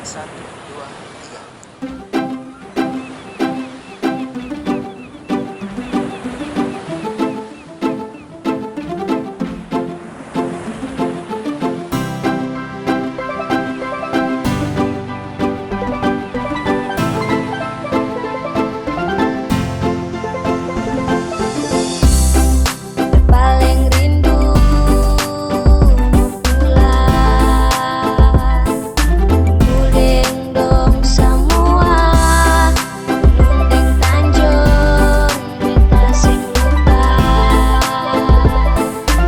Satu, dua, tiga. Paling rindu pulang, guling dong semua, nunding Tanjung, beta sing lupa,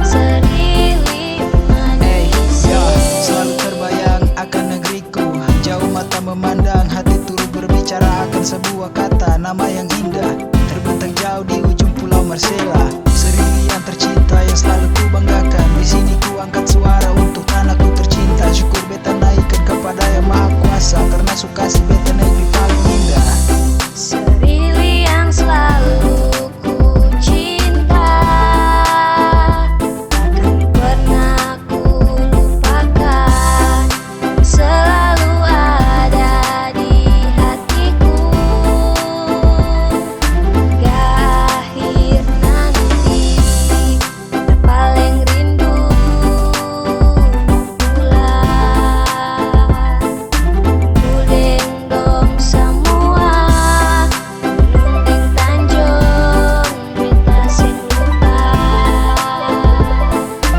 serilim manis. Selalu terbayang akan negeriku, jauh mata memandang, hati turut berbicara akan sebuah kata, nama yang indah, terbentang jauh di ujung pulau Marsella. Serili yang tercinta yang selalu ku banggakan. Di sini ku angkat suara untuk tanahku tercinta. Syukur beta naikkan kepada yang maha kuasa, karena suka si beta negeri paling indah. Serili yang selalu ku cinta, takkan pernah ku lupakan, selalu ada di hatiku. Akhir nanti, paling rindu pulang, guling dong semua, nunding Tanjung, beta sing lupa,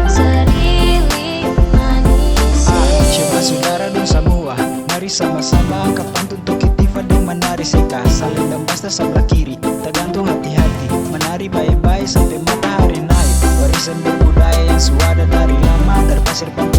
serilim manis. Coba saudara dong semua, mari sama-sama angkat pantun untuk kitifa dan menari seka. Saling lembas dan sebelah kiri, tergantung hati-hati, menari baik-baik sampai matahari naik. Warisan berbudaya yang suada dari lama, dari pasir pantai